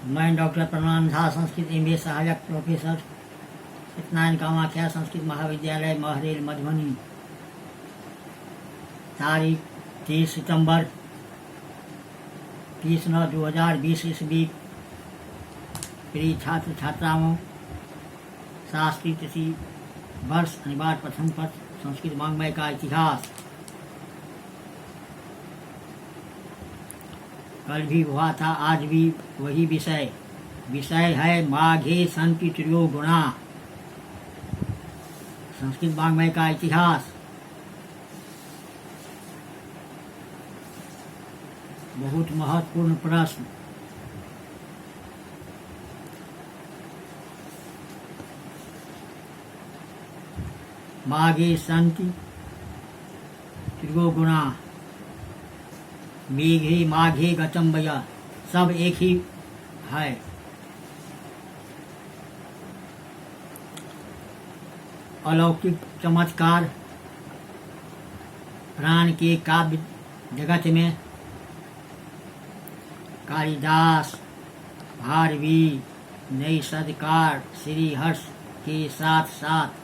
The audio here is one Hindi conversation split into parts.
मैं डॉक्टर प्रणाम झा, संस्कृत एमए सहायक प्रोफेसर, सत्यनारायण कामाख्या संस्कृत महाविद्यालय महरेल मधुबनी। तारीख 30 सितंबर 30/9/2020 ईस्वी। प्रिय छात्र छात्राओं, शास्त्रीय तिथि वर्ष अनिवार्य प्रथम पद संस्कृत वाङ्मय का इतिहास। कल भी हुआ था, आज भी वही विषय है माघे सन्ति त्रयो गुणा। संस्कृत वाङ्मय का इतिहास। बहुत महत्वपूर्ण प्रश्न। माघे सन्ति त्रयो गुणा। मेघे माघे गतम वय, सब एक ही है। अलौकिक चमत्कार प्राण के काव्य जगत में कालिदास, भारवी, नैषधकार, श्रीहर्ष के साथ साथ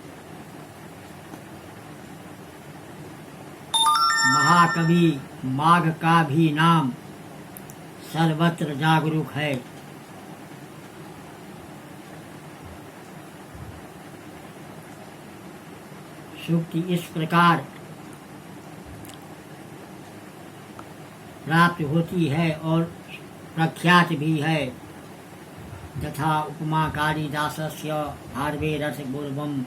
महाकवि माघ का भी नाम सर्वत्र जागरूक है। सूक्ति इस प्रकार प्राप्त होती है और प्रख्यात भी है। तथा उपमा कालिदासस्य भारवे रसपूर्वम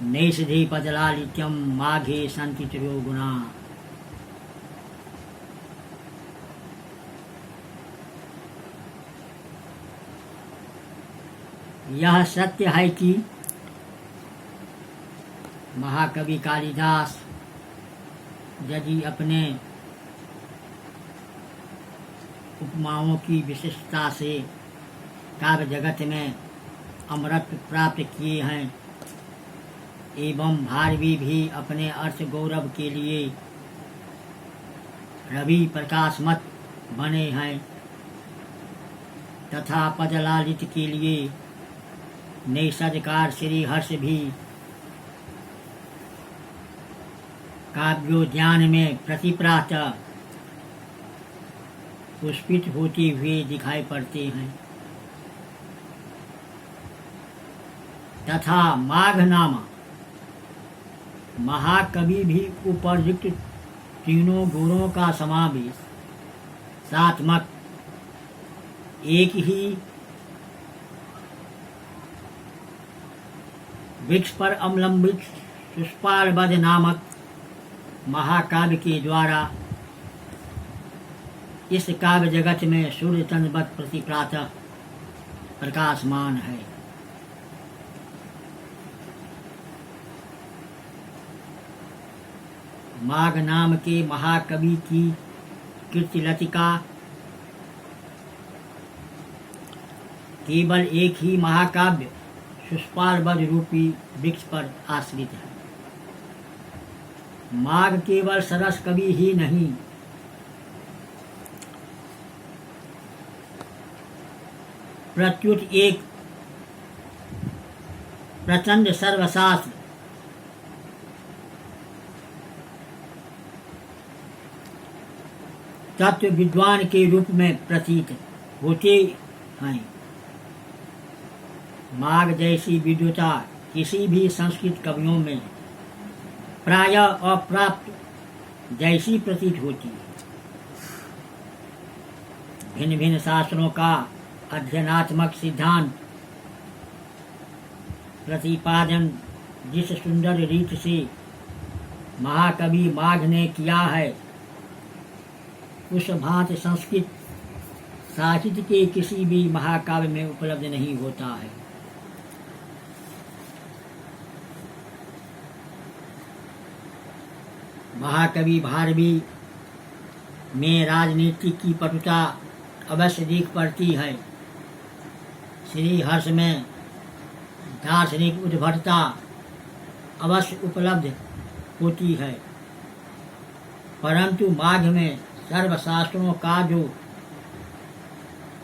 नैषधे पदलालित्यम माघे सन्ति त्रयो गुणा। यह सत्य है कि महाकवि कालिदास यदि अपने उपमाओं की विशिष्टता से काव्य जगत में अमरत्व प्राप्त किए हैं, एवं भारवी भी अपने अर्थ गौरव के लिए रवि प्रकाशमत बने हैं, तथा पदलालित के लिए नैषधकार श्रीहर्ष भी काव्योद्यान में प्रतिप्रातः पुष्पित होते हुए दिखाई पड़ते हैं। तथा माघ नामक महाकवि भी उपर्युक्त तीनों गुणों का समावेश सात्मक एक ही वृक्ष पर अवलंबित सुष्पालबद्ध नामक महाकाव्य के द्वारा इस काव्य जगत में सूर्य चंद्रवत प्रति प्रातः प्रकाशमान है। माघ नाम के महाकवि की कीर्तिलतिका केवल एक ही महाकाव्य सुष्पालबद्ध रूपी वृक्ष पर आश्रित है। माघ केवल सरस कवि ही नहीं, प्रत्युत एक प्रचंड सर्वशास्त्र तत्व विद्वान के रूप में प्रतीत होते हैं। माघ जैसी विद्वता किसी भी संस्कृत कवियों में प्रायः अप्राप्त जैसी प्रतीत होती है। भिन्न भिन्न शास्त्रों का अध्ययनात्मक सिद्धांत प्रतिपादन जिस सुंदर रीत से महाकवि माघ ने किया है, उस भांति संस्कृत साहित्य के किसी भी महाकाव्य में उपलब्ध नहीं होता है। महाकवि भारवी में राजनीति की पटुता अवश्य दिख पड़ती है। श्रीहर्ष में दार्शनिक उद्भटता अवश्य उपलब्ध होती है, परंतु माघ में सर्वशास्त्रों का जो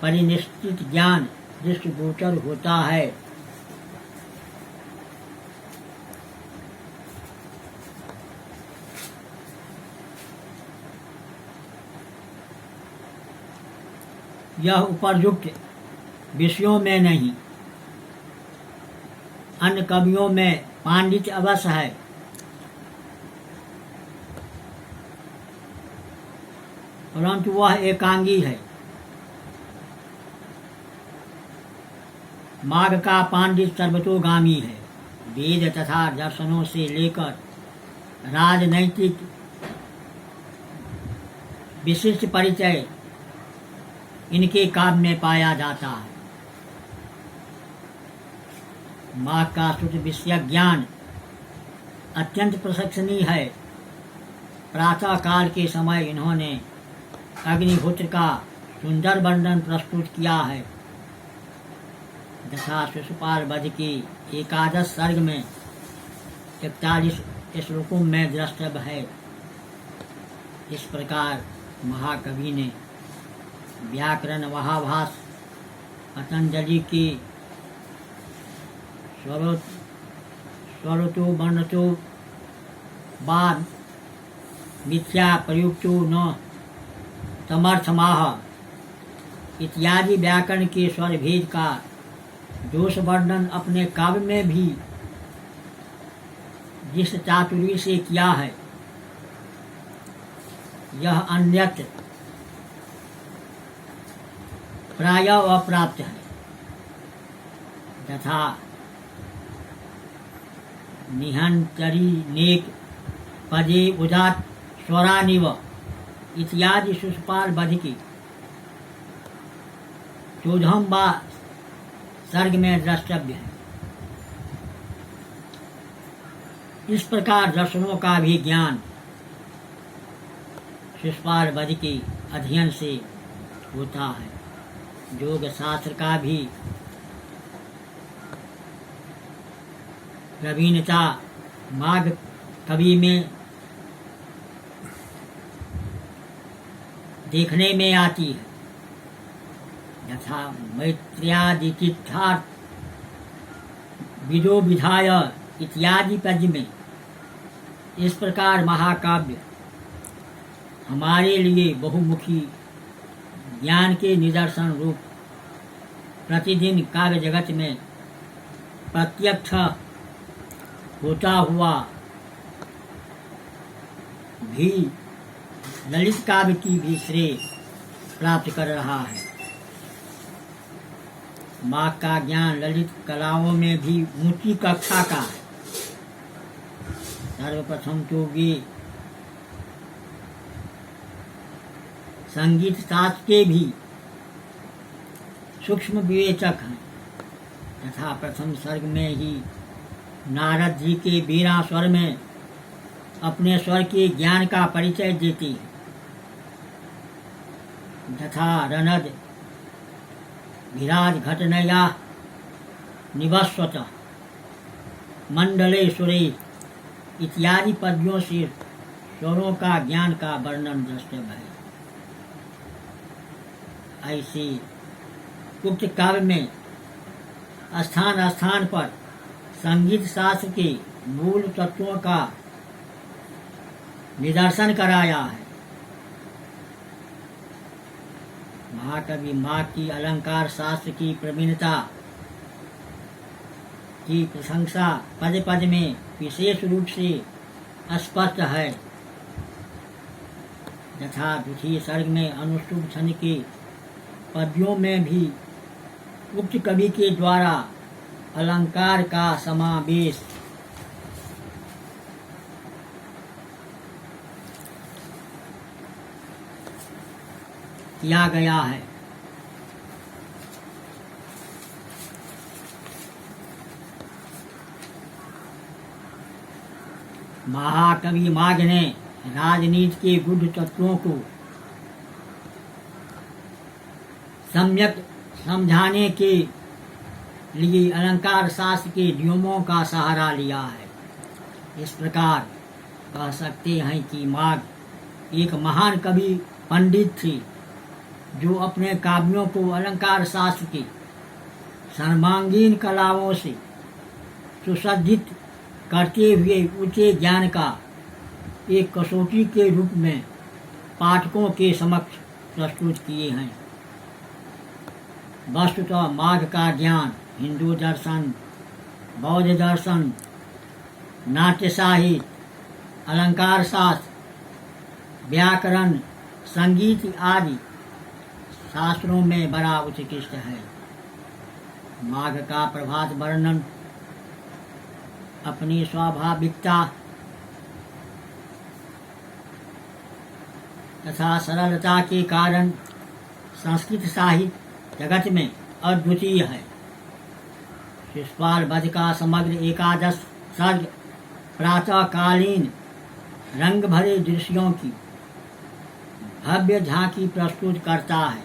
परिनिश्चित ज्ञान दृष्टिगोचर होता है। यह उपरयुक्त विषयों में नहीं, अन्य कवियों में पांडित्य अवश्य है, परंतु वह एकांगी है। माघ का पांडित्य सर्वतोगामी है। वेद तथा दर्शनों से लेकर राजनैतिक विशिष्ट परिचय इनके काव्य में पाया जाता है। माघ का शुद्ध विषय ज्ञान अत्यंत प्रशंसनीय है। प्रातः काल के समय इन्होंने अग्निहोत्र का सुंदर वर्णन प्रस्तुत किया है। तथा शिशुपाल वध की 11 सर्ग में 41 श्लोकों में द्रष्टव्य है। इस प्रकार महाकवि ने व्याकरण महाभास पतंजलि की स्वरतो वर्णतो बाद मिथ्या प्रयुक्तो न समर्थमाह इत्यादि व्याकरण के स्वर भेद का दोष वर्णन अपने काव्य में भी जिस चातुर्य से किया है, यह अन्यत्र प्राय अप्राप्त है। तथा निहंतरी नेक पदे उदात स्वरानिव इत्यादि शिशुपाल वध की 14वां सर्ग में द्रष्टव्य है। इस प्रकार दर्शनों का भी ज्ञान शिशुपाल वध के अध्ययन से होता है। योग शास्त्र का भी प्रवीणता माघ कवि में देखने में आती है। यथा मैत्र्यादितीर्थार्थ विदो विधाय इत्यादि पद्य में इस प्रकार महाकाव्य हमारे लिए बहुमुखी ज्ञान के निदर्शन रूप प्रतिदिन काव्य जगत में प्रत्यक्ष होता हुआ भी ललित काव्य की भी श्रेय प्राप्त कर रहा है। माघ का ज्ञान ललित कलाओं में भी ऊंची कक्षा का है। सर्वप्रथम तो वे संगीत शास्त्र के भी सूक्ष्म विवेचक हैं। तथा प्रथम सर्ग में ही नारद जी के वीणा स्वर में अपने स्वर के ज्ञान का परिचय देती है। तथा रणद विराज घटनया निवस्वत मंडले सुरे इत्यादि पद्यों से स्वरों का ज्ञान का वर्णन द्रष्टव्य है। ऐसे उक्त काव्य में स्थान स्थान पर संगीत शास्त्र के मूल तत्वों का निदर्शन कराया है। महाकवि माघ की अलंकार शास्त्र की प्रवीणता की प्रशंसा पद पद में विशेष रूप से स्पष्ट है। तथा द्वितीय सर्ग में अनुष्टुप छंद के पद्यों में भी उक्त कवि के द्वारा अलंकार का समावेश किया गया है। महाकवि माघ ने राजनीति के गूढ़ तत्वों को सम्यक समझाने के लिए अलंकार शास्त्र के नियमों का सहारा लिया है। इस प्रकार कह सकते हैं कि माघ एक महान कवि पंडित थी। जो अपने काव्यों को अलंकार शास्त्र की सर्वांगीण कलाओं से सुसज्जित करते हुए ऊंचे ज्ञान का एक कसौटी के रूप में पाठकों के समक्ष प्रस्तुत किए हैं। वस्तुतः माघ का ज्ञान हिंदू दर्शन, बौद्ध दर्शन, नाट्य साहित्य, अलंकार शास्त्र, व्याकरण, संगीत आदि शास्त्रों में बड़ा उत्कृष्ट है। माघ का प्रभात वर्णन अपनी स्वाभाविकता तथा सरलता के कारण संस्कृत साहित्य जगत में अद्वितीय है। शिशुपाल वध का समग्र एकादश सर्ग प्रातःकालीन रंग भरे दृश्यों की भव्य झांकी प्रस्तुत करता है।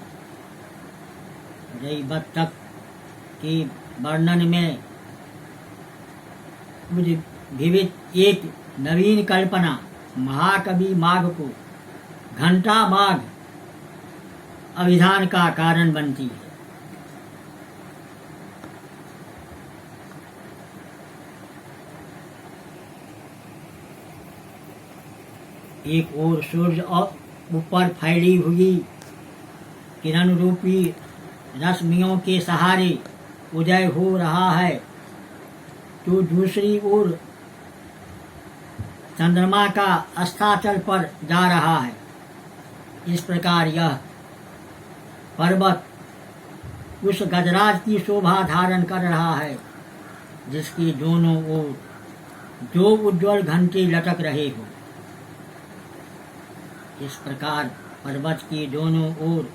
रई बत्तख के वर्णन में उद्भवित एक नवीन कल्पना महाकवि माघ को घंटा माघ अभिधान का कारण बनती है। एक ओर सूर्य और ऊपर फैली हुई किरण रूपी रश्मियों के सहारे उदय हो रहा है, तो दूसरी ओर चंद्रमा का अस्ताचल पर जा रहा है। इस प्रकार यह पर्वत उस गजराज की शोभा धारण कर रहा है जिसकी दोनों ओर दो उज्ज्वल घंटे लटक रहे हो। इस प्रकार पर्वत की दोनों ओर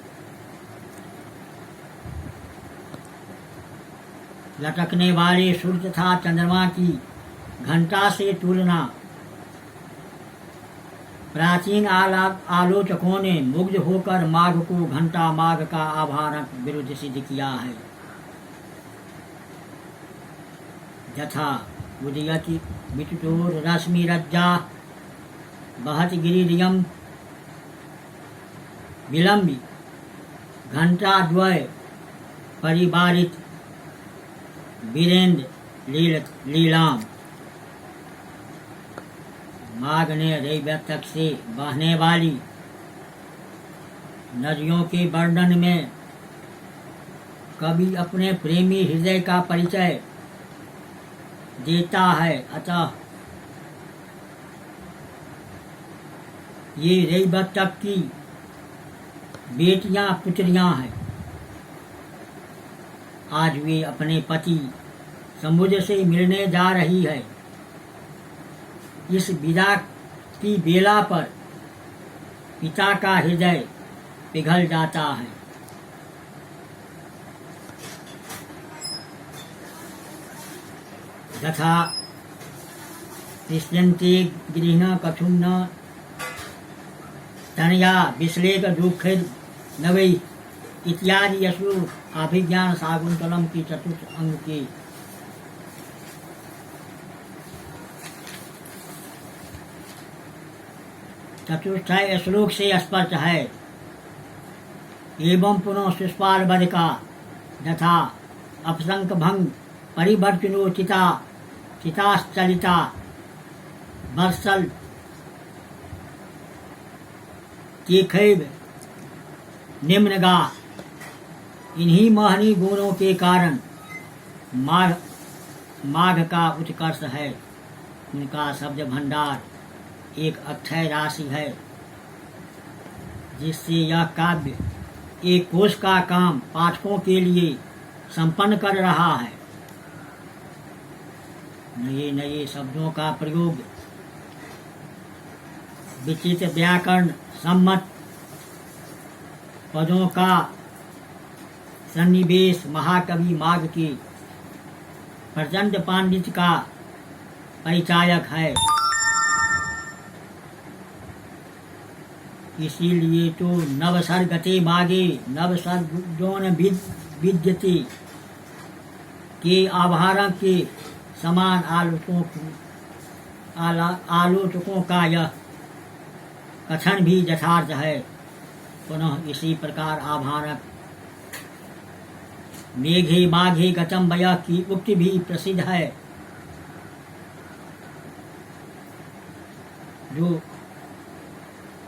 लटकने वाले सूर्य तथा चंद्रमा की घंटा से तुलना प्राचीन आलोचकों ने मुग्ध होकर माघ को घंटा माघ का आभारक विरुद्ध सिद्ध किया है। यथा उदयति वितुटोर रश्मि रज्जा बहत गिरियम विलंबी घंटा द्वय परिवारित वीरेंद्र लीलाम। माघ ने रैवतक से बहने वाली नदियों के वर्णन में कवि अपने प्रेमी हृदय का परिचय देता है। अतः ये रैवतक की बेटियां पुत्रियां हैं। आज वे अपने पति समुद्र से मिलने जा रही है। इस विदा की बेला पर पिता का हृदय पिघल जाता है। यथा तिष्ठन्ते गृह्ण कथुं न तनया विश्लेष दुख नवै इत्यादि यशु अभिज्ञान शाकुंतलम की चतुर्थ अंग के चतुर्थ श्लोक से स्पष्ट है। एवं पुनः शिशुपाल वध का यथा अपसंक भंग परिवर्तनोचिता चिताश्चलिता वर्षल केखैव निम्नगा। इन्हीं महनी गुणों के कारण माघ का उत्कर्ष है। उनका शब्द भंडार एक अक्षय राशि है जिससे यह काव्य एक कोश का काम पाठकों के लिए संपन्न कर रहा है। नए नए शब्दों का प्रयोग, विचित्र व्याकरण सम्मत पदों का सन्निवेश महाकवि माघ के प्रचंड पांडित्य का परिचायक है। इसीलिए तो नवसर्गते मागे नवसर्गोन विद्यते के आभारक के समान आलोचकों का यह कथन भी यथार्थ है। पुनः इसी प्रकार आभारक मेघे माघे गतम वयः की उक्ति भी प्रसिद्ध है, जो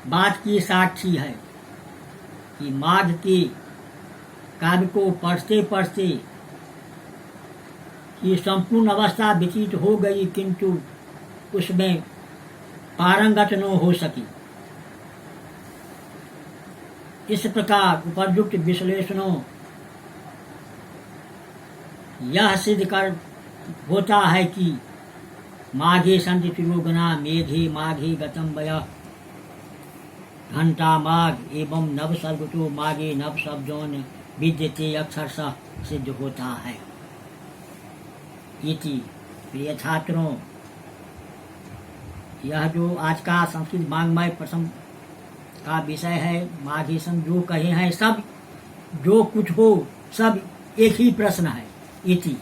बात की साक्षी है कि माघ के काव्य को पढ़ते पढ़ते कि संपूर्ण अवस्था व्यतीत हो गई, किंतु उसमें पारंगत न हो सकी। इस प्रकार उपयुक्त विश्लेषणों यह सिद्ध कर होता है कि माघे संति तिरोगना मेघे माघे गतम वयः घंटा माघ एवं नव सर्ग तो माघे नव शब्दों ने विद्यते अक्षरशः सिद्ध होता है। इति प्रिय छात्रों, यह जो आज का संस्कृत वाङ्मय प्रथम का विषय है, माघे सन जो कहे हैं सब जो कुछ हो सब एक ही प्रश्न है। इति